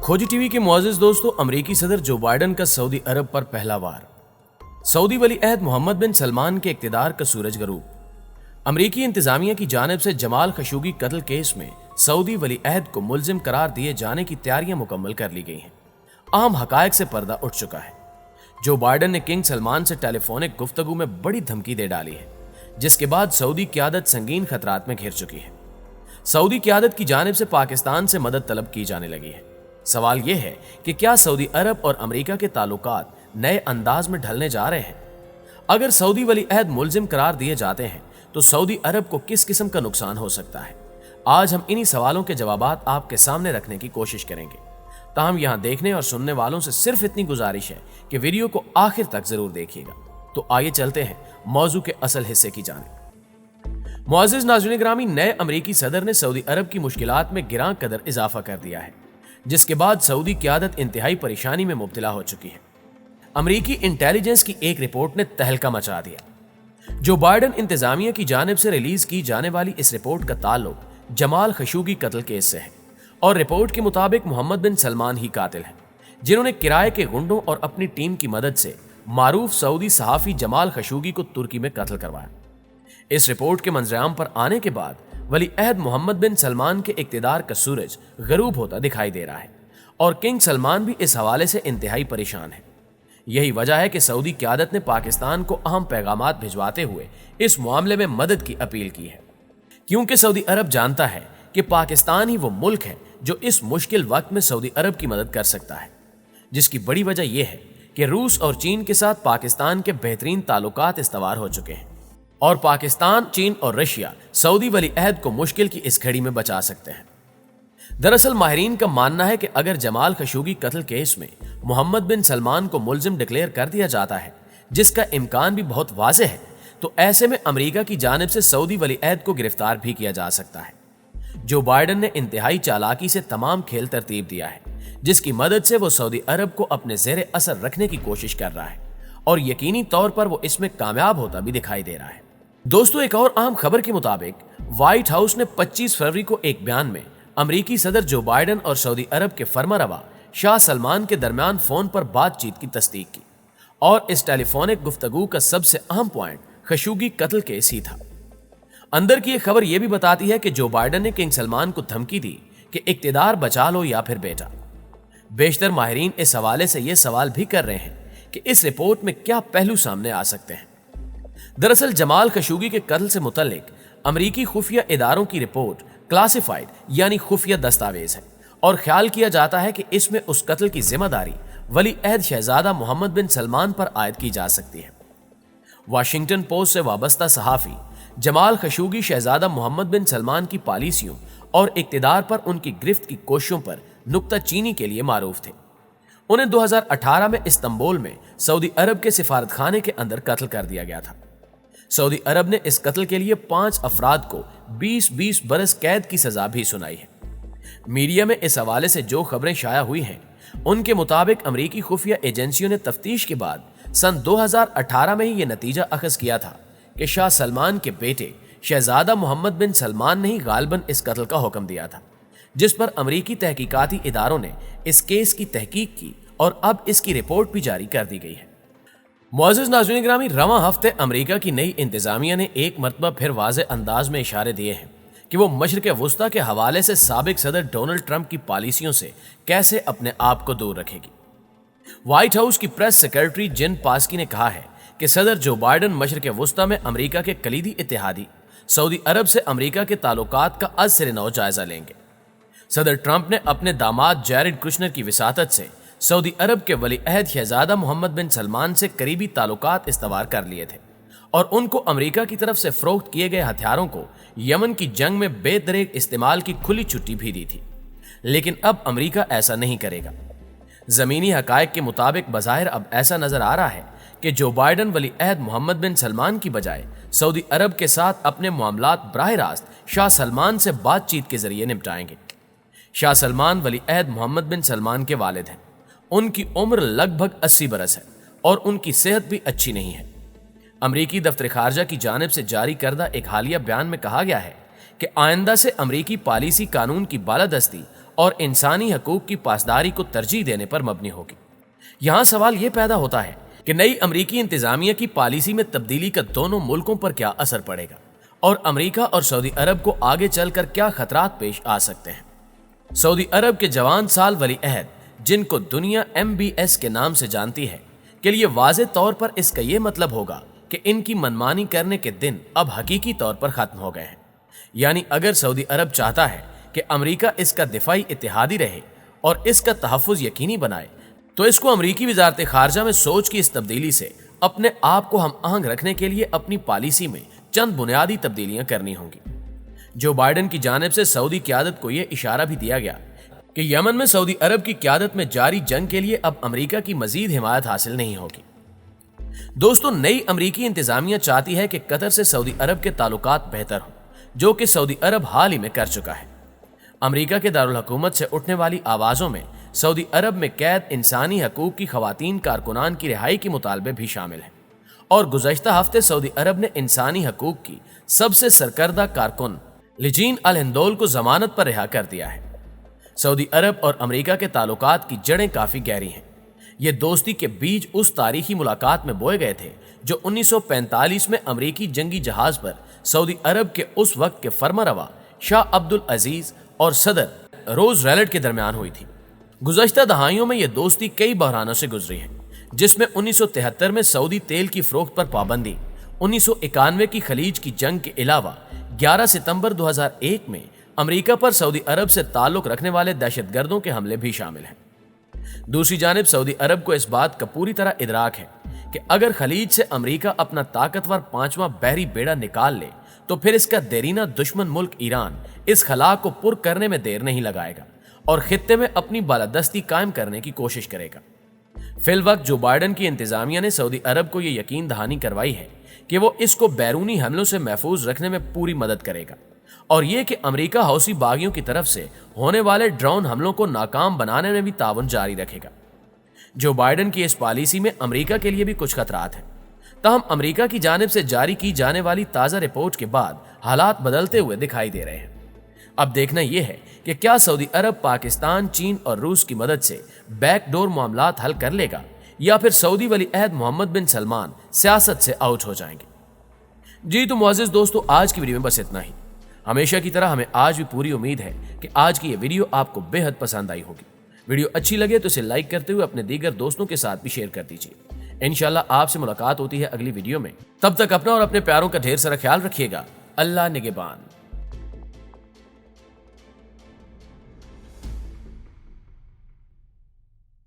खोजी टीवी के मुआजिज दोस्तों, अमेरिकी सदर जो बाइडन का सऊदी अरब पर पहला वार। सऊदी वली अहद मोहम्मद बिन सलमान के इक्तिदार का सूरज गरूब। अमेरिकी इंतजामिया की जानिब से जमाल खशोगी कत्ल केस में सऊदी वली अहद को मुलजिम करार दिए जाने की तैयारियां मुकम्मल कर ली गई हैं। अहम हकायक से पर्दा उठ चुका है। जो बाइडन ने किंग सलमान से टेलीफोनिक गुफ्तगू में बड़ी धमकी दे डाली है, जिसके बाद सऊदी क़यादत संगीन खतरात में घिर चुकी है। सऊदी क़यादत की जानिब से पाकिस्तान से मदद तलब की जाने लगी है। सवाल यह है कि क्या सऊदी अरब और अमेरिका के ताल्लुकात नए अंदाज में ढलने जा रहे हैं? अगर सऊदी वली अहद मुलजिम करार दिए जाते हैं तो सऊदी अरब को किस किस्म का नुकसान हो सकता है? आज हम इन्हीं सवालों के जवाबात आपके सामने रखने की कोशिश करेंगे। ताहम यहाँ देखने और सुनने वालों से सिर्फ इतनी गुजारिश है कि वीडियो को आखिर तक जरूर देखिएगा। तो आइए चलते हैं मौजू के असल हिस्से की जानिब। मुअज़्ज़िज़ नाज़रीन गिरामी, नए अमेरिकी सदर ने सऊदी अरब की मुश्किलात में गिरां कदर इजाफा कर दिया है, जिसके बाद सऊदी क़यादत इंतहाई परेशानी में मुब्तला हो चुकी है। अमेरिकी इंटेलिजेंस की एक रिपोर्ट ने तहलका मचा दिया। जो बाइडन इंतजामिया की जानिब से रिलीज की जाने वाली इस रिपोर्ट का ताल्लुक जमाल खशोगी कत्ल केस से है और रिपोर्ट के मुताबिक मोहम्मद बिन सलमान ही कातिल हैं, जिन्होंने किराए के गुंडों और अपनी टीम की मदद से मारूफ सऊदी सहाफ़ी जमाल खशोगी को तुर्की में कत्ल करवाया। इस रिपोर्ट के मंजराम पर आने के बाद वली अहद मोहम्मद बिन सलमान के इक्तिदार का सूरज गरूब होता दिखाई दे रहा है और किंग सलमान भी इस हवाले से इंतहाई परेशान है। यही वजह है कि सऊदी क़यादत ने पाकिस्तान को अहम पैगामात भिजवाते हुए इस मामले में मदद की अपील की है, क्योंकि सऊदी अरब जानता है कि पाकिस्तान ही वो मुल्क है जो इस मुश्किल वक्त में सऊदी अरब की मदद कर सकता है। जिसकी बड़ी वजह यह है कि रूस और चीन के साथ पाकिस्तान के बेहतरीन ताल्लुकात इस्तवार हो चुके हैं और पाकिस्तान, चीन और रशिया सऊदी वली अहद को मुश्किल की इस घड़ी में बचा सकते हैं। दरअसल माहिरीन का मानना है कि अगर जमाल खशोगी कत्ल केस में मोहम्मद बिन सलमान को मुलजिम डिक्लेयर कर दिया जाता है, जिसका इम्कान भी बहुत वाज़ेह है, तो ऐसे में अमेरिका की जानिब से सऊदी वली अहद को गिरफ्तार भी किया जा सकता है। जो बाइडन ने इंतहाई चालाकी से तमाम खेल तरतीब दिया है, जिसकी मदद से वो सऊदी अरब को अपने ज़ेरे असर रखने की कोशिश कर रहा है और यकीनी तौर पर वो इसमें कामयाब होता भी दिखाई दे रहा है। दोस्तों, एक और अहम खबर के मुताबिक व्हाइट हाउस ने 25 फरवरी को एक बयान में अमेरिकी सदर जो बाइडन और सऊदी अरब के फरमारवा शाह सलमान के दरमियान फोन पर बातचीत की तस्दीक की और इस टेलीफोनिक गुफ्तगू का सबसे अहम पॉइंट खशोगी कत्ल केस ही था। अंदर की एक खबर यह भी बताती है कि जो बाइडन ने किंग सलमान को धमकी दी कि इक्तिदार बचा लो या फिर बेटा। बेशतर माहिरीन इस हवाले से यह सवाल भी कर रहे हैं कि इस रिपोर्ट में क्या पहलू सामने आ सकते हैं। दरअसल जमाल खशोगी के कत्ल से मुतल्लिक अमेरिकी खुफिया इदारों की रिपोर्ट क्लासिफाइड यानी खुफिया दस्तावेज है और ख्याल किया जाता है कि इसमें उस कत्ल की जिम्मेदारी वली अहद शहजादा मोहम्मद बिन सलमान पर आयद की जा सकती है। वाशिंगटन पोस्ट से वाबस्ता सहाफ़ी जमाल खशोगी शहजादा मोहम्मद बिन सलमान की पॉलिसियों और इक्तिदार पर उनकी गिरफ्त की कोशिशों पर नुक्ता चीनी के लिए मारूफ थे। उन्हें 2018 में इस्तांबुल में सऊदी अरब के सिफारतखाने के अंदर कत्ल कर दिया गया था। सऊदी अरब ने इस कत्ल के लिए 5 अफराद को 20-20 बरस कैद की सजा भी सुनाई है। मीडिया में इस हवाले से जो खबरें शाया हुई हैं, उनके मुताबिक अमेरिकी खुफिया एजेंसियों ने तफ्तीश के बाद सन 2018 में ही यह नतीजा अखज़ किया था कि शाह सलमान के बेटे शहजादा मोहम्मद बिन सलमान ने ही गालिबन इस कत्ल का हुक्म दिया था, जिस पर अमेरिकी तहकीकाती इदारों ने इस केस की तहकीक की और अब इसकी रिपोर्ट भी जारी कर दी गई है। मुअज़्ज़िज़ नाज़रीन गिरामी, रवां हफ्ते अमेरिका की नई इंतजामिया ने एक मरतबा फिर वाज़े अंदाज में इशारे दिए हैं कि वो मशरिक़ वुस्ता के हवाले से साबिक सदर डोनाल्ड ट्रंप की पॉलिसियों से कैसे अपने आप को दूर रखेगी। व्हाइट हाउस की प्रेस सेक्रेटरी जिन पास्की ने कहा है कि सदर जो बाइडन मशरिक़ वुस्ता में अमेरिका के कलीदी इत्तेहादी सऊदी अरब से अमेरिका के ताल्लुकात का अज सिरे नौ जायजा लेंगे। सदर ट्रंप ने अपने दामाद जैरेड कुशनर की विसातत से सऊदी अरब के वली अहद शहजादा मोहम्मद बिन सलमान से करीबी ताल्लुकात इस्तवार कर लिए थे और उनको अमेरिका की तरफ से फरोख्त किए गए हथियारों को यमन की जंग में बेदरेक इस्तेमाल की खुली छुट्टी भी दी थी। लेकिन अब अमेरिका ऐसा नहीं करेगा। जमीनी हकायक के मुताबिक बज़ाहिर अब ऐसा नजर आ रहा है कि जो बाइडन वली अहद मोहम्मद बिन सलमान की बजाय सऊदी अरब के साथ अपने मामलात बराह रास्त शाह सलमान से बातचीत के जरिए निपटाएंगे। शाह सलमान वली अहद मोहम्मद बिन सलमान के वालिद हैं। उनकी उम्र लगभग 80 बरस है और उनकी सेहत भी अच्छी नहीं है। अमरीकी दफ्तर खारजा की जानिब से जारी करदा एक हालिया बयान में कहा गया है कि आइंदा से अमरीकी पॉलिसी कानून की बालादस्ती اور انسانی حقوق کی پاسداری کو ترجیح دینے پر مبنی ہوگی۔ یہاں سوال یہ پیدا ہوتا ہے کہ نئی امریکی انتظامیہ کی پالیسی میں تبدیلی کا دونوں ملکوں پر کیا اثر پڑے گا اور امریکہ اور سعودی عرب کو آگے چل کر کیا خطرات پیش آ سکتے ہیں۔ سعودی عرب کے جوان سال ولی عہد، جن کو دنیا MBS کے نام سے جانتی ہے، کے لیے واضح طور پر اس کا یہ مطلب ہوگا کہ ان کی منمانی کرنے کے دن اب حقیقی طور پر ختم ہو گئے ہیں۔ یعنی اگر سعودی عرب چاہتا ہے کہ امریکہ اس کا دفاعی اتحادی رہے اور اس کا تحفظ یقینی بنائے، تو اس کو امریکی وزارت خارجہ میں سوچ کی اس تبدیلی سے اپنے آپ کو ہم آہنگ رکھنے کے لیے اپنی پالیسی میں چند بنیادی تبدیلیاں کرنی ہوں گی۔ جو بائیڈن کی جانب سے سعودی قیادت کو یہ اشارہ بھی دیا گیا کہ یمن میں سعودی عرب کی قیادت میں جاری جنگ کے لیے اب امریکہ کی مزید حمایت حاصل نہیں ہوگی۔ دوستو، نئی امریکی انتظامیہ چاہتی ہے کہ قطر سے سعودی عرب کے تعلقات بہتر ہوں، جو کہ سعودی عرب حال ہی میں کر چکا ہے۔ امریکہ کے دارالحکومت سے اٹھنے والی آوازوں میں سعودی عرب میں قید انسانی حقوق کی خواتین کارکنان کی رہائی کے مطالبے بھی شامل ہیں، اور گزشتہ ہفتے سعودی عرب نے انسانی حقوق کی سب سے سرکردہ کارکن لجین الہندول کو ضمانت پر رہا کر دیا ہے۔ سعودی عرب اور امریکہ کے تعلقات کی جڑیں کافی گہری ہیں۔ یہ دوستی کے بیج اس تاریخی ملاقات میں بوئے گئے تھے جو 1945 میں امریکی جنگی جہاز پر سعودی عرب کے اس وقت کے فرمانروا شاہ عبد العزیز اور صدر روز ریلٹ کے درمیان ہوئی تھی۔ گزشتہ دہائیوں میں یہ دوستی کئی بحرانوں سے گزری ہے، جس میں 1973 میں سعودی تیل کی فروخت پر پابندی، 1991 کی خلیج کی جنگ کے علاوہ 11 ستمبر 2001 میں امریکہ پر سعودی عرب سے تعلق رکھنے والے دہشت گردوں کے حملے بھی شامل ہیں۔ دوسری جانب سعودی عرب کو اس بات کا پوری طرح ادراک ہے کہ اگر خلیج سے امریکہ اپنا طاقتور 5واں بحری بیڑا نکال لے تو پھر اس کا دیرینہ دشمن ملک ایران اس خلا کو پر کرنے میں دیر نہیں لگائے گا اور خطے میں اپنی بالادستی قائم کرنے کی کوشش کرے گا۔ فی الوقت جو بائیڈن کی انتظامیہ نے سعودی عرب کو یہ یقین دہانی کروائی ہے کہ وہ اس کو بیرونی حملوں سے محفوظ رکھنے میں پوری مدد کرے گا، اور یہ کہ امریکہ حوثی باغیوں کی طرف سے ہونے والے ڈرون حملوں کو ناکام بنانے میں بھی تعاون جاری رکھے گا۔ جو بائیڈن کی اس پالیسی میں امریکہ کے لیے بھی کچھ خطرات ہیں، تاہم امریکہ کی جانب سے جاری کی جانے والی تازہ رپورٹ کے بعد حالات بدلتے ہوئے دکھائی دے رہے ہیں۔ اب دیکھنا یہ ہے کہ کیا سعودی عرب پاکستان، چین اور روس کی مدد سے بیک ڈور معاملات حل کر لے گا، یا پھر سعودی ولی عہد محمد بن سلمان سیاست سے آؤٹ ہو جائیں گے۔ جی تو معزز دوستو، آج کی ویڈیو میں بس اتنا ہی۔ ہمیشہ کی طرح ہمیں آج بھی پوری امید ہے کہ آج کی یہ ویڈیو آپ کو بے حد پسند آئی ہوگی۔ ویڈیو اچھی لگے تو اسے لائک کرتے ہوئے اپنے دیگر دوستوں کے ساتھ بھی شیئر کر دیجیے۔ انشاءاللہ آپ سے ملاقات ہوتی ہے اگلی ویڈیو میں۔ تب تک اپنا اور اپنے پیاروں کا ڈھیر سارا خیال رکھیے گا۔ اللہ نگہبان۔